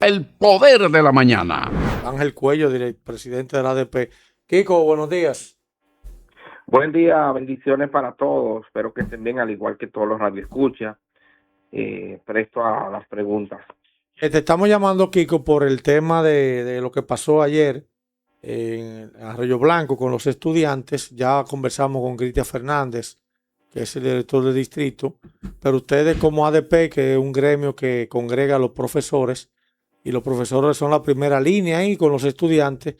el poder de la mañana. Ángel Cuello, presidente de la ADP. Kiko, buenos días. Buen día, bendiciones para todos. Espero que estén bien, al igual que todos los radioescuchas. Presto a las preguntas. Te estamos llamando, Kiko, por el tema de lo que pasó ayer en Arroyo Blanco con los estudiantes. Ya conversamos con Cristian Fernández, que es el director del distrito, pero ustedes como ADP, que es un gremio que congrega a los profesores, y los profesores son la primera línea ahí con los estudiantes.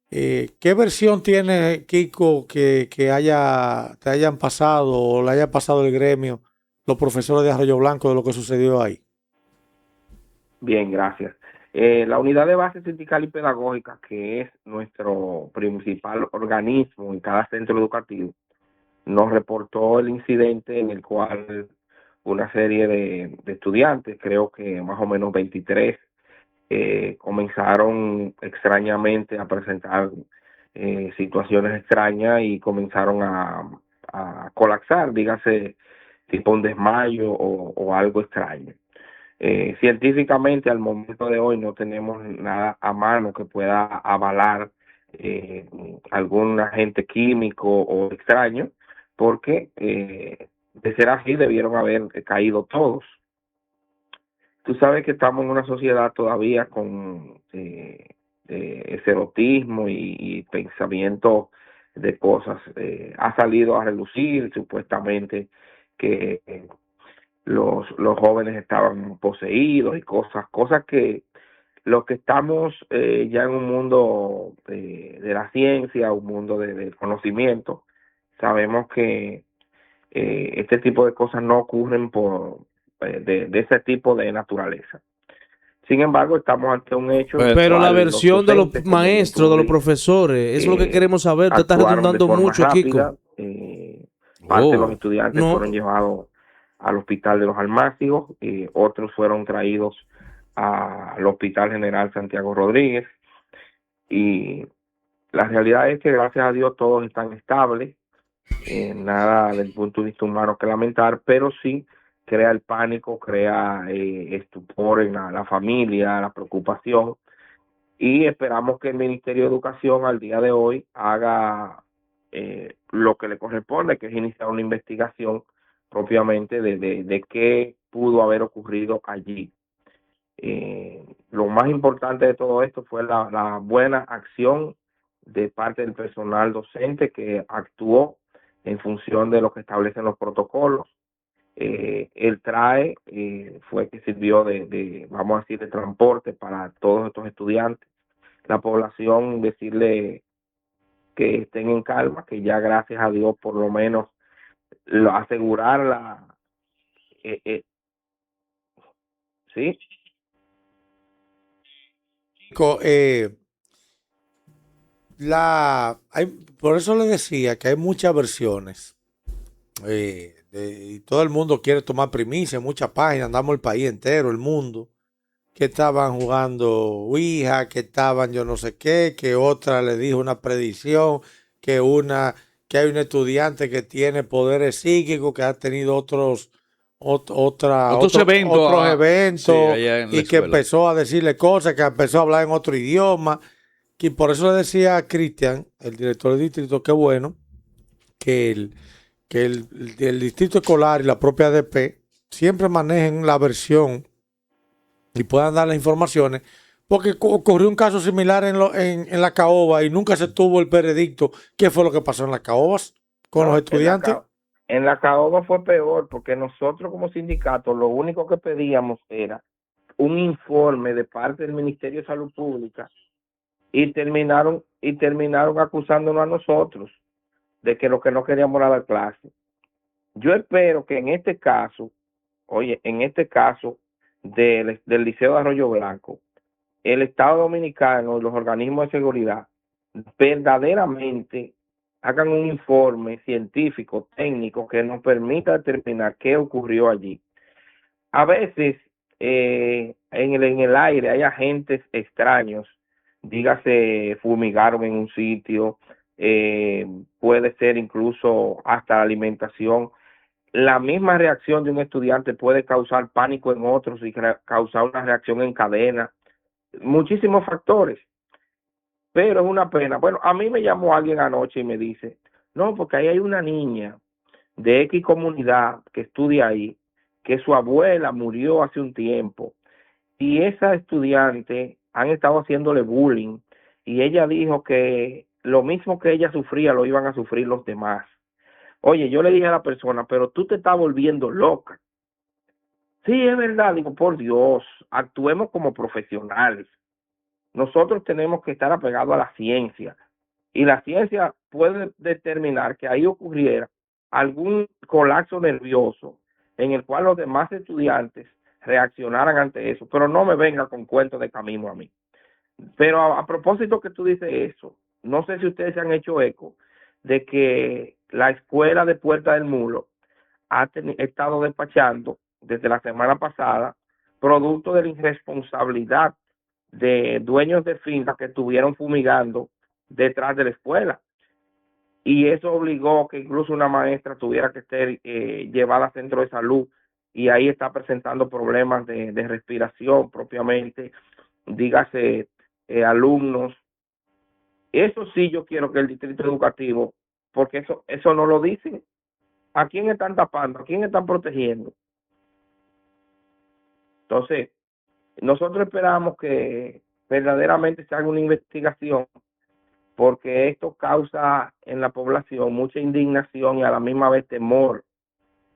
¿Qué versión tiene, Kiko, que te hayan pasado o le haya pasado el gremio, los profesores de Arroyo Blanco, de lo que sucedió ahí? Bien, gracias. La unidad de base sindical y pedagógica, que es nuestro principal organismo en cada centro educativo, nos reportó el incidente en el cual una serie de estudiantes, creo que más o menos 23, comenzaron extrañamente a presentar situaciones extrañas y comenzaron a colapsar, dígase, tipo un desmayo o algo extraño. Científicamente, al momento de hoy, no tenemos nada a mano que pueda avalar algún agente químico o extraño, porque de ser así debieron haber caído todos. Tú sabes que estamos en una sociedad todavía con ese erotismo y pensamiento de cosas. Ha salido a relucir supuestamente que los jóvenes estaban poseídos y cosas que los que estamos ya en un mundo de la ciencia, un mundo del conocimiento, sabemos que este tipo de cosas no ocurren de ese tipo de naturaleza. Sin embargo, estamos ante un hecho en el Pero la cual los versión de los docentes, como bien tú maestros, lo de los dices, profesores, eso es lo que queremos saber. Te está actuaron de redundando forma mucho, rápida. Kiko. Parte de los estudiantes No. fueron llevados al hospital de los Almácigos y otros fueron traídos al Hospital General Santiago Rodríguez. Y la realidad es que, gracias a Dios, todos están estables. Nada del punto de vista humano que lamentar, pero sí crea el pánico, crea estupor en la familia, la preocupación, y esperamos que el Ministerio de Educación al día de hoy haga lo que le corresponde, que es iniciar una investigación propiamente de qué pudo haber ocurrido allí. Lo más importante de todo esto fue la buena acción de parte del personal docente que actuó en función de lo que establecen los protocolos. El TRAE fue que sirvió vamos a decir, de transporte para todos estos estudiantes. La población, decirle que estén en calma, que ya gracias a Dios por lo menos asegurar sí. Kiko, por eso le decía que hay muchas versiones. Y todo el mundo quiere tomar primicia en muchas páginas, andamos el país entero, el mundo, que estaban jugando Ouija, que estaban yo no sé qué, que otra le dijo una predicción, que hay un estudiante que tiene poderes psíquicos, que ha tenido otros Sí, eventos allá en la y que escuela. empezó a decirle cosas, que empezó a hablar en otro idioma. Y por eso le decía a Cristian, el director del distrito, que bueno que el distrito escolar y la propia ADP siempre manejen la versión y puedan dar las informaciones, porque ocurrió un caso similar en la Caoba y nunca se tuvo el veredicto. ¿Qué fue lo que pasó en las Caobas con los No, estudiantes? en la caoba fue peor, porque nosotros como sindicato lo único que pedíamos era un informe de parte del Ministerio de Salud Pública, y terminaron acusándonos a nosotros de que lo que no queríamos era dar clase. Yo espero que en este caso, oye, en este caso del Liceo de Arroyo Blanco, el Estado Dominicano y los organismos de seguridad verdaderamente hagan un informe científico, técnico, que nos permita determinar qué ocurrió allí. A veces en el aire hay agentes extraños, dígase, fumigaron en un sitio, puede ser incluso hasta la alimentación. La misma reacción de un estudiante puede causar pánico en otros y causar una reacción en cadena. muchísimos factores, pero es una pena. Bueno, a mí me llamó alguien anoche y me dice, no, porque ahí hay una niña de X comunidad que estudia ahí, que su abuela murió hace un tiempo y esa estudiante han estado haciéndole bullying y ella dijo que lo mismo que ella sufría lo iban a sufrir los demás. Oye, yo le dije a la persona, pero tú te estás volviendo loca. Sí, es verdad, digo, por Dios, actuemos como profesionales. Nosotros tenemos que estar apegados a la ciencia y la ciencia puede determinar que ahí ocurriera algún colapso nervioso en el cual los demás estudiantes reaccionaran ante eso, pero no me venga con cuentos de camino a mí. Pero a propósito que tú dices eso, no sé si ustedes se han hecho eco de que la escuela de Puerta del Mulo ha estado despachando desde la semana pasada producto de la irresponsabilidad de dueños de fincas que estuvieron fumigando detrás de la escuela. Y eso obligó que incluso una maestra tuviera que ser llevada a centro de salud y ahí está presentando problemas de respiración propiamente, dígase alumnos. Eso sí yo quiero que el distrito educativo, porque eso no lo dicen. ¿A quién están tapando? ¿A quién están protegiendo? Entonces, nosotros esperamos que verdaderamente se haga una investigación porque esto causa en la población mucha indignación y a la misma vez temor.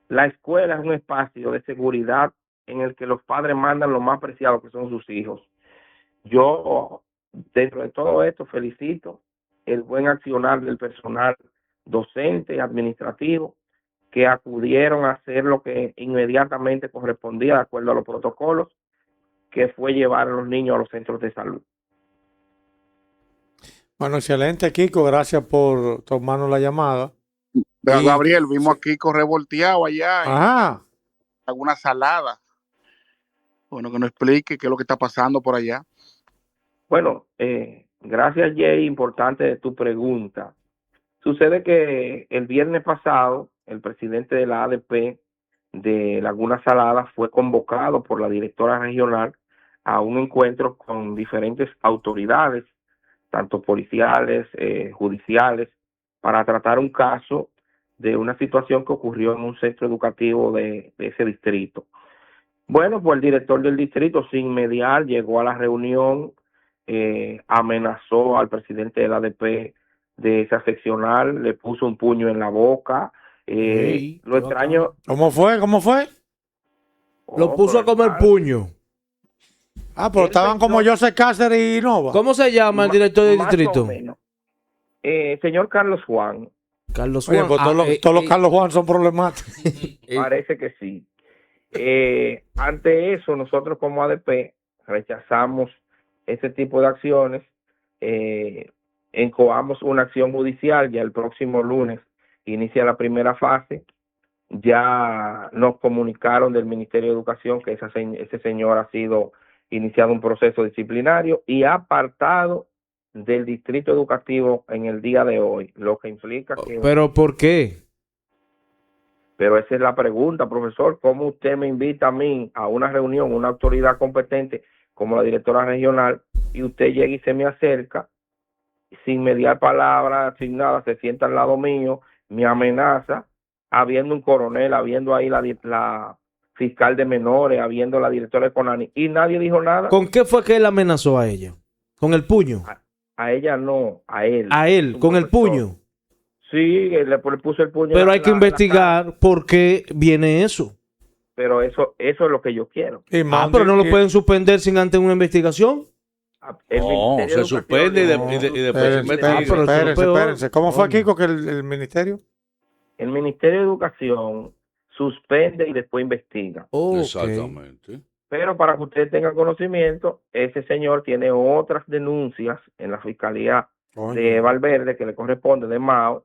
La escuela es un espacio de seguridad en el que los padres mandan lo más preciado que son sus hijos. Yo, dentro de todo esto, felicito el buen accionar del personal docente, administrativo, que acudieron a hacer lo que inmediatamente correspondía de acuerdo a los protocolos, que fue llevar a los niños a los centros de salud. Bueno, excelente, Kiko. Gracias por tomarnos la llamada. Pero, Y- Gabriel, vimos a Kiko revolteado allá en Ajá. alguna salada. Bueno, que nos explique qué es lo que está pasando por allá. Bueno, gracias Jay, importante de tu pregunta. Sucede que el viernes pasado el presidente de la ADP de Laguna Salada fue convocado por la directora regional a un encuentro con diferentes autoridades, tanto policiales, judiciales, para tratar un caso de una situación que ocurrió en un centro educativo de ese distrito. Bueno, pues el director del distrito sin mediar llegó a la reunión, amenazó al presidente del ADP de esa seccional, le puso un puño en la boca. Lo extraño. ¿Cómo fue? ¿Cómo fue? Lo puso a comer puño. Ah, pero estaban como Joseph Cáceres y Nova. ¿Cómo se llama el director del Más distrito? o menos. Señor Carlos Juan, Carlos Oye, Juan. pues todos los Carlos Juan son problemáticos. parece que sí. Ante eso, nosotros como ADP rechazamos ese tipo de acciones, encoamos una acción judicial, ya el próximo lunes inicia la primera fase, ya nos comunicaron del Ministerio de Educación que ese señor ha sido iniciado un proceso disciplinario y apartado del distrito educativo en el día de hoy, lo que implica que... ¿Pero por qué? Pero esa es la pregunta, profesor. ¿Cómo usted me invita a mí a una reunión, una autoridad competente como la directora regional, y usted llega y se me acerca, sin mediar palabras, sin nada, se sienta al lado mío, me amenaza, habiendo un coronel, habiendo ahí la fiscal de menores, habiendo la directora de CONANI, y nadie dijo nada? ¿Con qué fue que él amenazó a ella? ¿Con el puño? A ella no, a él. A él, con el puño. Sí, le puso el puño. Pero hay que investigar por qué viene eso. Pero eso es lo que yo quiero. Pero no lo pueden suspender sin antes una investigación. No, se suspende y después se investiga. Espérense. ¿Cómo fue, Kiko, que el ministerio? El Ministerio de Educación suspende y después investiga. Exactamente. Pero para que ustedes tengan conocimiento, ese señor tiene otras denuncias en la Fiscalía de Valverde que le corresponde, de Mao,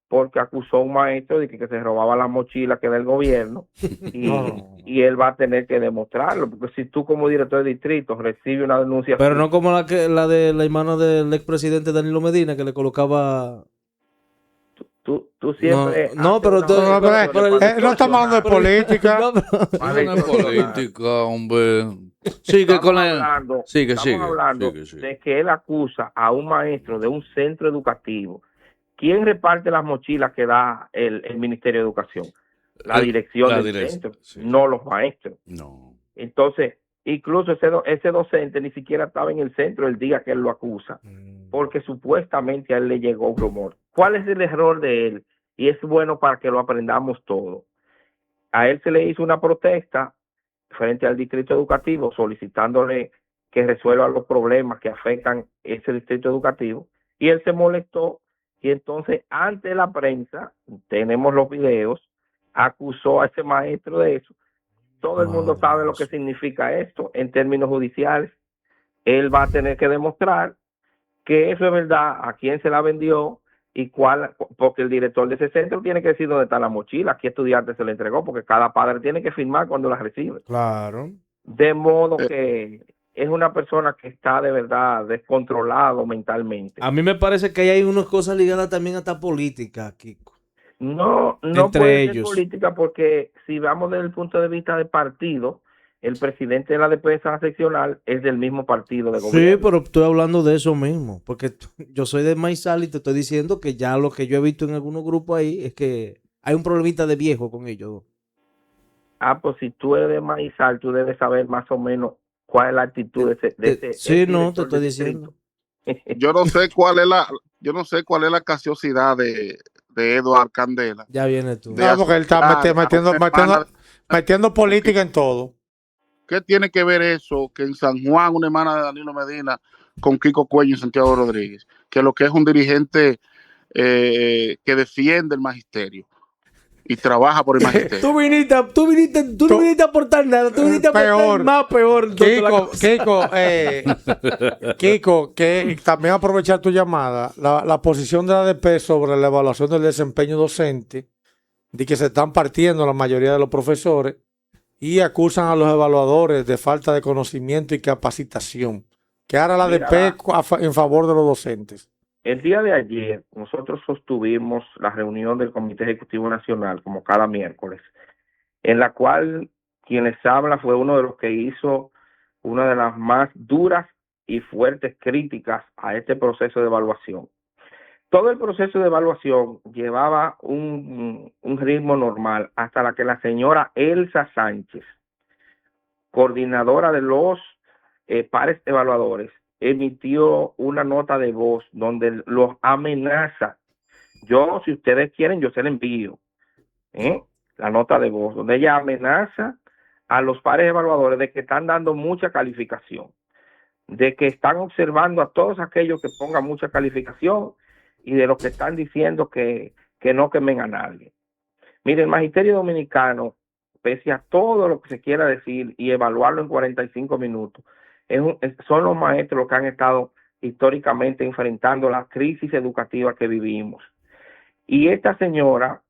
porque acusó a un maestro de que se robaba la mochila que era del gobierno y él va a tener que demostrarlo, porque si tú como director de distrito recibes una denuncia... Pero no como la de la hermana del expresidente Danilo Medina, que le colocaba... tú siempre... No, pero haces tú- una No, pero, declaración pero- para no estamos hablando de política. No, pero- Para Eso no es distorsionar. política, hombre. Sigue con la... Sigue, Estamos hablando sigue. de que él acusa a un maestro de un centro educativo. ¿Quién reparte las mochilas que da el Ministerio de Educación? La dirección la del dirección, centro, sí. no los maestros. No. Entonces, incluso ese docente ni siquiera estaba en el centro el día que él lo acusa, porque supuestamente a él le llegó un rumor. ¿Cuál es el error de él? Y es bueno para que lo aprendamos todo. A él se le hizo una protesta frente al distrito educativo solicitándole que resuelva los problemas que afectan ese distrito educativo, y él se molestó, y entonces ante la prensa, tenemos los videos, acusó a ese maestro de eso. Todo el mundo sabe lo que significa esto en términos judiciales. Él va a tener que demostrar que eso es verdad, a quién se la vendió y cuál, porque el director de ese centro tiene que decir dónde está la mochila, a qué estudiante se le entregó, porque cada padre tiene que firmar cuando la recibe. Claro. De modo que es una persona que está de verdad descontrolado mentalmente. A mí me parece que ahí hay unas cosas ligadas también hasta política, Kiko. No Entre puede ser ellos. política, porque si vamos desde el punto de vista de partido, el presidente de la defensa seccional es del mismo partido de Sí, gobierno. pero estoy hablando de eso mismo, porque yo soy de Maizal y te estoy diciendo que ya lo que yo he visto en algunos grupos ahí es que hay un problemita de viejo con ellos. Pues si tú eres de Maizal, tú debes saber más o menos cuál es la actitud de ese Sí, no, te director estoy de diciendo. distrito. Yo no sé cuál es la casiosidad de Eduard Candela. Ya viene tú. De No, porque él está asociar metiendo política en todo. ¿Qué tiene que ver eso que en San Juan una hermana de Danilo Medina con Kiko Cuello y Santiago Rodríguez? Que lo que es un dirigente que defiende el magisterio y trabaja por el magisterio. Tú no viniste a aportar nada, tú viniste a aportar más peor. Kiko, que también aprovechar tu llamada, la posición de la ADP sobre la evaluación del desempeño docente, de que se están partiendo la mayoría de los profesores y acusan a los evaluadores de falta de conocimiento y capacitación. ¿Qué hará la ADP en favor de los docentes? El día de ayer nosotros sostuvimos la reunión del Comité Ejecutivo Nacional, como cada miércoles, en la cual quienes habla fue uno de los que hizo una de las más duras y fuertes críticas a este proceso de evaluación. Todo el proceso de evaluación llevaba un ritmo normal hasta la que la señora Elsa Sánchez, coordinadora de los pares evaluadores, emitió una nota de voz donde los amenaza. Yo, si ustedes quieren, yo se la envío. La nota de voz, donde ella amenaza a los pares evaluadores de que están dando mucha calificación, de que están observando a todos aquellos que pongan mucha calificación y de los que están diciendo que no quemen a nadie. Mire, el magisterio dominicano, pese a todo lo que se quiera decir y evaluarlo en 45 minutos, son los maestros los que han estado históricamente enfrentando la crisis educativa que vivimos. Y esta señora,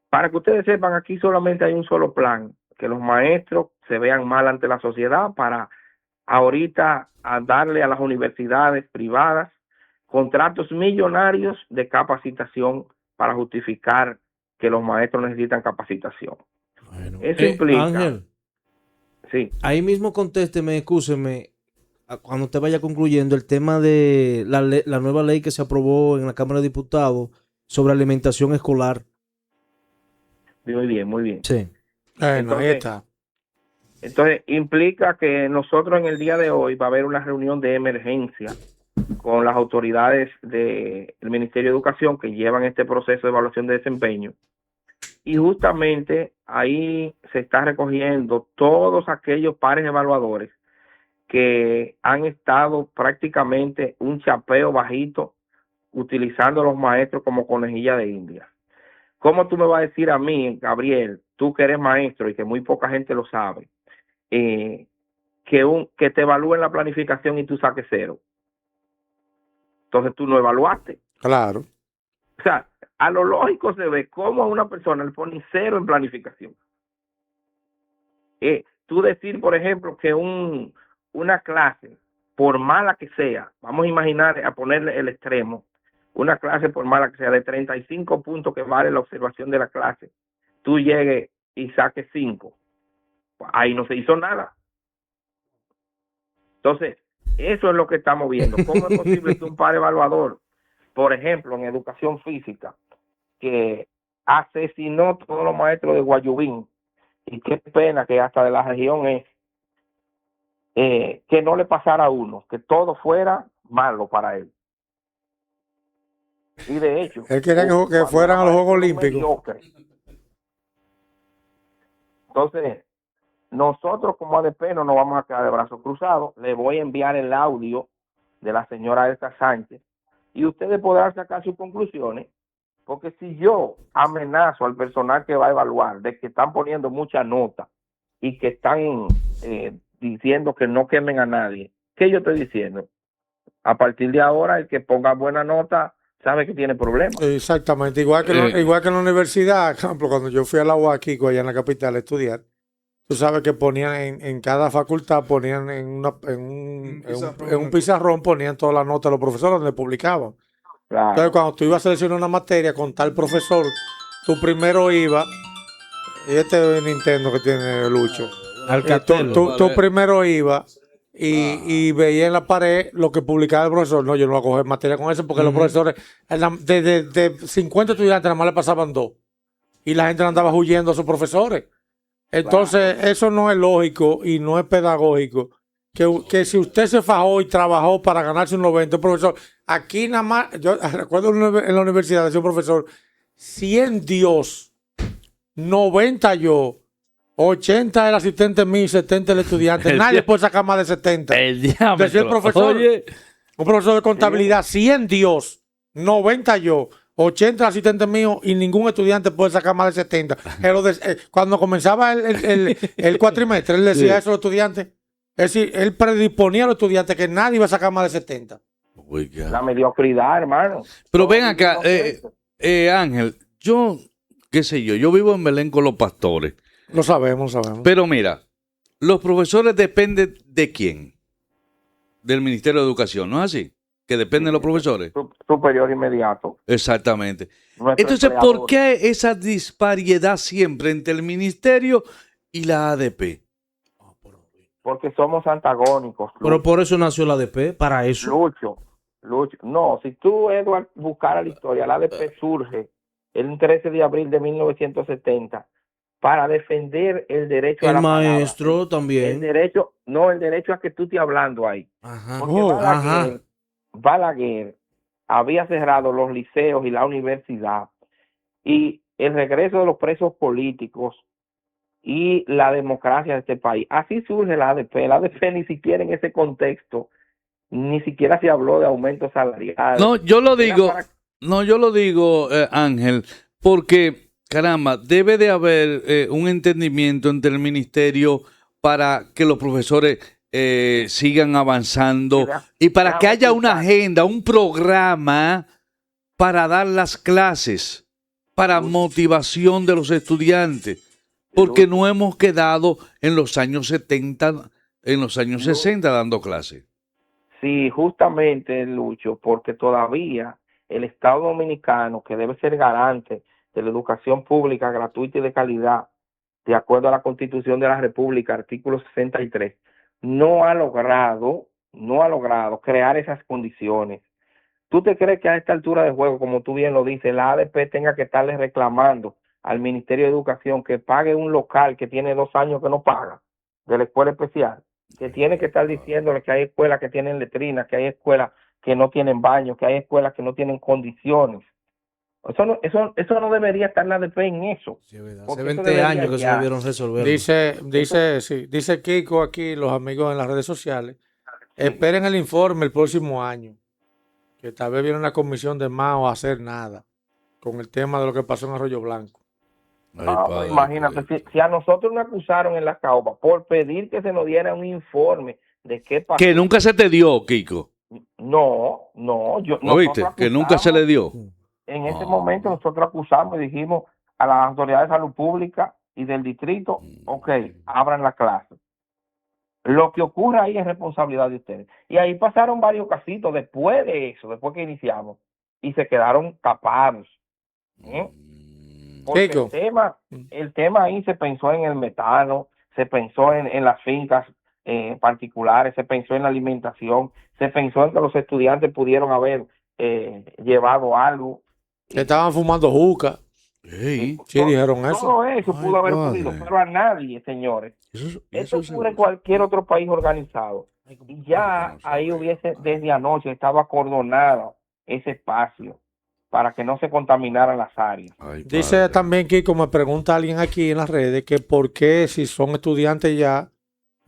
para que ustedes sepan, aquí solamente hay un solo plan, que los maestros se vean mal ante la sociedad para ahorita a darle a las universidades privadas contratos millonarios de capacitación para justificar que los maestros necesitan capacitación. Bueno, Eso implica... Ángel, sí. ahí mismo contésteme, excúseme, cuando usted vaya concluyendo el tema de la nueva ley que se aprobó en la Cámara de Diputados sobre alimentación escolar. Muy bien, muy bien. Sí. Bueno, ahí está. Entonces, implica que nosotros en el día de hoy va a haber una reunión de emergencia con las autoridades del Ministerio de Educación que llevan este proceso de evaluación de desempeño. Y justamente ahí se está recogiendo todos aquellos pares evaluadores que han estado prácticamente un chapeo bajito utilizando a los maestros como conejilla de India. ¿Cómo tú me vas a decir a mí, Gabriel, tú que eres maestro y que muy poca gente lo sabe, que te evalúen la planificación y tú saques 0? Entonces tú no evaluaste. Claro. O sea, a lo lógico se ve cómo a una persona le ponen 0 en planificación. Tú decir, por ejemplo, que una clase, por mala que sea, vamos a imaginar, a ponerle el extremo, una clase, por mala que sea, de 35 puntos que vale la observación de la clase, tú llegues y saques 5. Ahí no se hizo nada. Entonces, eso es lo que estamos viendo. ¿Cómo es posible que un par evaluador, por ejemplo, en educación física, que asesinó a todos los maestros de Guayubín, y qué pena que hasta de la región es, que no le pasara a uno, que todo fuera malo para él? Y de hecho, él quería que fueran a los Juegos Olímpicos. Entonces, nosotros como ADP no nos vamos a quedar de brazos cruzados. Le voy a enviar el audio de la señora Elsa Sánchez y ustedes podrán sacar sus conclusiones, porque si yo amenazo al personal que va a evaluar de que están poniendo mucha nota y que están diciendo que no quemen a nadie, ¿qué yo estoy diciendo? A partir de ahora, el que ponga buena nota sabe que tiene problemas. Exactamente, igual que en la universidad, por ejemplo, cuando yo fui a la UAQ, allá en la capital a estudiar, tú sabes que ponían en cada facultad, ponían en un pizarrón, ponían todas las notas de los profesores donde publicaban. Claro. Entonces, cuando tú ibas a seleccionar una materia con tal profesor, tú primero ibas, y este es Nintendo que tiene Lucho, tú primero ibas y veías en la pared lo que publicaba el profesor. No, yo no voy a coger materia con eso porque los profesores, de 50 estudiantes, nada más le pasaban 2. Y la gente andaba huyendo a sus profesores. Entonces, eso no es lógico y no es pedagógico. Que si usted se fajó y trabajó para ganarse un 90, profesor, aquí nada más, yo recuerdo en la universidad, decía un profesor, 100 Dios, 90 yo, 80 el asistente mío y 70 el estudiante. Nadie puede sacar más de 70. El diámetro. Decía el profesor, un profesor de contabilidad, 100 Dios, 90 yo, 80 asistentes míos y ningún estudiante puede sacar más de 70. Cuando comenzaba el cuatrimestre, él decía eso a los estudiantes. Es decir, él predisponía a los estudiantes que nadie iba a sacar más de 70. La mediocridad, hermano. Pero ven acá, Ángel, qué sé yo vivo en Belén con los pastores. Lo sabemos. Pero mira, los profesores dependen de quién? Del Ministerio de Educación, ¿no es así? Que dependen de los profesores. Superior inmediato. Exactamente. Entonces, ¿por qué esa disparidad siempre entre el ministerio y la ADP? Porque somos antagónicos. Lucho. Pero por eso nació la ADP, para eso. Lucho. No, si tú, Edward, buscaras la historia, la ADP surge el 13 de abril de 1970 para defender el derecho a la palabra. El maestro también. El derecho a que tú estés hablando ahí. Ajá. Porque Balaguer había cerrado los liceos y la universidad, y el regreso de los presos políticos y la democracia de este país. Así surge la ADP. La ADP ni siquiera en ese contexto, ni siquiera se habló de aumento salarial. No, yo lo digo, Ángel, porque, caramba, debe de haber un entendimiento entre el ministerio para que los profesores sigan avanzando y para que haya una agenda, un programa para dar las clases, para motivación de los estudiantes. Porque no hemos quedado en los años 70, en los años 60 dando clases. Sí, justamente, Lucho, porque todavía el Estado Dominicano, que debe ser garante de la educación pública gratuita y de calidad, de acuerdo a la Constitución de la República, artículo 63, no ha logrado crear esas condiciones. ¿Tú te crees que a esta altura de juego, como tú bien lo dices, la ADP tenga que estarle reclamando al Ministerio de Educación que pague un local que tiene 2 años que no paga, de la escuela especial, que tiene que estar diciéndole que hay escuelas que tienen letrinas, que hay escuelas que no tienen baños, que hay escuelas que no tienen condiciones? Eso no debería estar la ADP en eso. Sí, hace 20 años que se debieron resolver. Dice Kiko aquí, los amigos en las redes sociales, esperen el informe el próximo año, que tal vez viene una comisión de Mao a hacer nada con el tema de lo que pasó en Arroyo Blanco. Padre, imagínate, si a nosotros nos acusaron en la CAOPA por pedir que se nos diera un informe de qué pasó. Que nunca se te dio, Kiko. No, ¿Oíste? Que nunca se le dio. En ese momento nosotros acusamos y dijimos a las autoridades de salud pública y del distrito, ok, abran la clase. Lo que ocurre ahí es responsabilidad de ustedes. Y ahí pasaron varios casitos después de eso, después que iniciamos. y se quedaron tapados. Porque Kiko. el tema ahí se pensó en el metano, se pensó en las fincas particulares, se pensó en la alimentación, se pensó en que los estudiantes pudieron haber llevado algo. Que estaban fumando juca. Ey, Sí, dijeron eso. Todo eso Ay, pudo haber padre. ocurrido, pero a nadie, señores. eso Esto se ocurre en usa. cualquier otro país organizado. Y ya ahí hubiese desde anoche estaba acordonado ese espacio para que no se contaminaran las áreas. Ay, Dice padre. también, Kiko, me pregunta alguien aquí en las redes que por qué si son estudiantes ya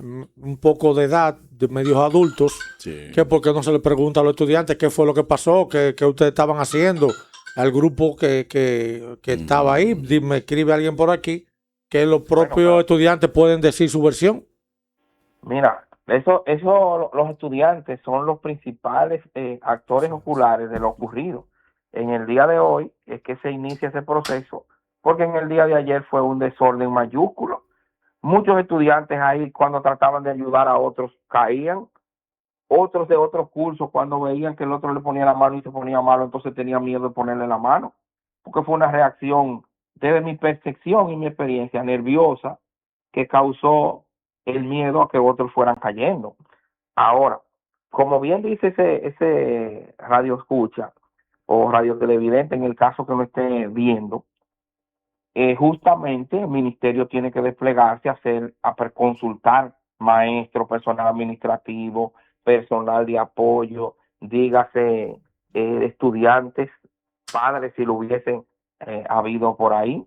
un poco de edad, de medios adultos, Sí. que por qué no se le pregunta a los estudiantes qué fue lo que pasó, qué ustedes estaban haciendo, al grupo que estaba ahí. Me escribe alguien por aquí que los propios pero- estudiantes pueden decir su versión. Mira, los estudiantes son los principales actores oculares de lo ocurrido. En el día de hoy es que se inicia ese proceso, porque en el día de ayer fue un desorden mayúsculo. Muchos estudiantes ahí cuando trataban de ayudar a otros caían, otros de otros cursos cuando veían que el otro le ponía la mano y se ponía malo, entonces tenían miedo de ponerle la mano, porque fue una reacción desde mi percepción y mi experiencia nerviosa que causó el miedo a que otros fueran cayendo. Ahora, como bien dice ese radio escucha o radio televidente en el caso que lo esté viendo, justamente el ministerio tiene que desplegarse, a consultar maestros, personal administrativo, personal de apoyo, dígase estudiantes, padres si lo hubiesen habido por ahí.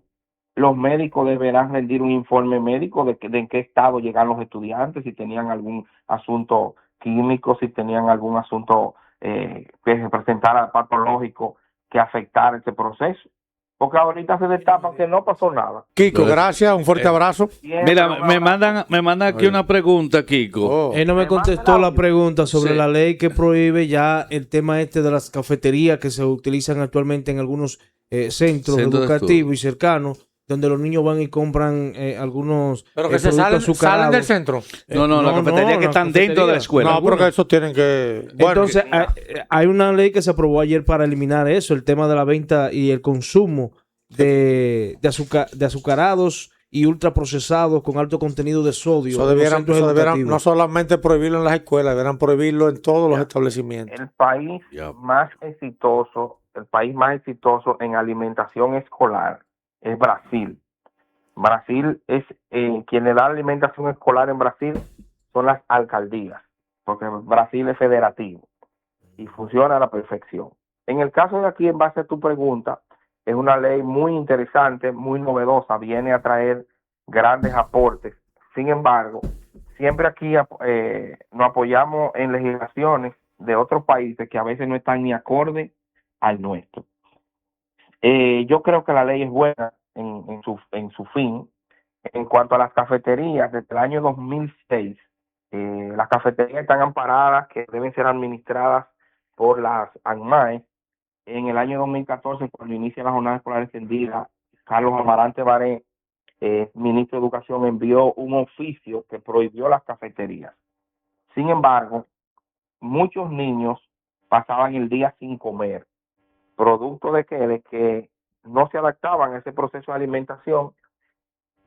Los médicos deberán rendir un informe médico de en qué estado llegan los estudiantes, si tenían algún asunto químico, si tenían algún asunto que representara patológico que afectara ese proceso. Porque ahorita se destapan que no pasó nada. Kiko, gracias, un fuerte abrazo. Mira, me mandan aquí una pregunta, Kiko. Oh. Él no me Me manda contestó el la audio. pregunta sobre Sí. la ley que prohíbe ya el tema este de las cafeterías que se utilizan actualmente en algunos centros Centros de educativos y cercanos, donde los niños van y compran algunos Pero que se productos salen azucarados. del centro. No, la cafetería que la están dentro de la cafetería. escuela. No, porque eso tienen que. Bueno, Entonces, hay una ley que se aprobó ayer para eliminar eso, el tema de la venta y el consumo de azucarados y ultraprocesados con alto contenido de sodio. eso en los debieran, centros eso debieran educativos. no solamente prohibirlo en las escuelas, deberán prohibirlo en todos los establecimientos. El país Ya. más exitoso, en alimentación escolar es Brasil. Brasil es quien le da alimentación escolar en Brasil son las alcaldías, porque Brasil es federativo y funciona a la perfección. En el caso de aquí, en base a tu pregunta, es una ley muy interesante, muy novedosa, viene a traer grandes aportes. Sin embargo, siempre aquí nos apoyamos en legislaciones de otros países que a veces no están ni acorde al nuestro. Yo creo que la ley es buena en su fin. En cuanto a las cafeterías, desde el año 2006, las cafeterías están amparadas, que deben ser administradas por las ANMAE. En el año 2014, cuando inicia la jornada escolar extendida, Carlos Amarante Baré, ministro de Educación, envió un oficio que prohibió las cafeterías. Sin embargo, muchos niños pasaban el día sin comer, producto de que no se adaptaban a ese proceso de alimentación,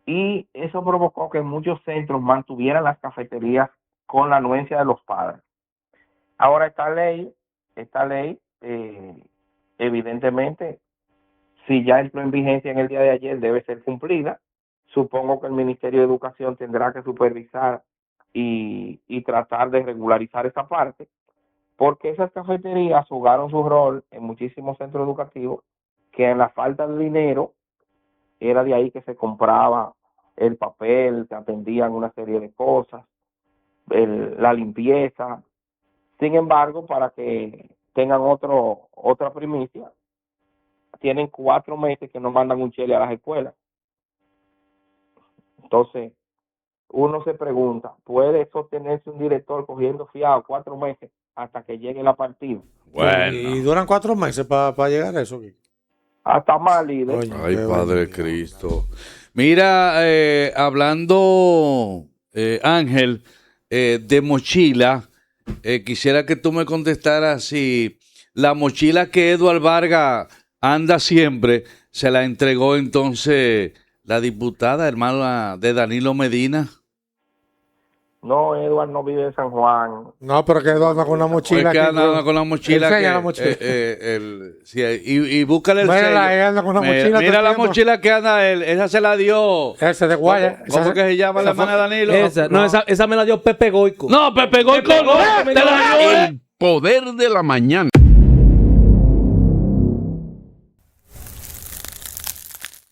y eso provocó que muchos centros mantuvieran las cafeterías con la anuencia de los padres. Ahora esta ley, evidentemente, si ya entró en vigencia en el día de ayer, debe ser cumplida. Supongo que el Ministerio de Educación tendrá que supervisar y tratar de regularizar esa parte, porque esas cafeterías jugaron su rol en muchísimos centros educativos, que en la falta de dinero era de ahí que se compraba el papel, se atendían una serie de cosas, la limpieza. Sin embargo, para que tengan otra primicia, tienen 4 meses que no mandan un chele a las escuelas. Entonces, uno se pregunta, ¿puede sostenerse un director cogiendo fiado 4 meses hasta que llegue la partida? Bueno. Y duran 4 meses para llegar a eso. Kiko. Hasta más, líder. Coño, Ay, qué Padre barbaridad. Cristo. Mira, hablando, Ángel, de mochila, quisiera que tú me contestaras si la mochila que Eduardo Vargas anda siempre, se la entregó entonces la diputada hermana de Danilo Medina. No, Eduardo no vive en San Juan. No, pero que Eduardo anda con una mochila. Es que anda con la mochila. Enseña Que, la mochila. sí, y búscale el sello. Mira, él anda con una mochila. Mira la todo el mochila que anda él. Esa se la dio. Ese de Guaya. ¿Cómo que se llama la hermana de Danilo? Esa me la dio Pepe Goico. No, Pepe Goico no. Te la dio. El poder de la mañana.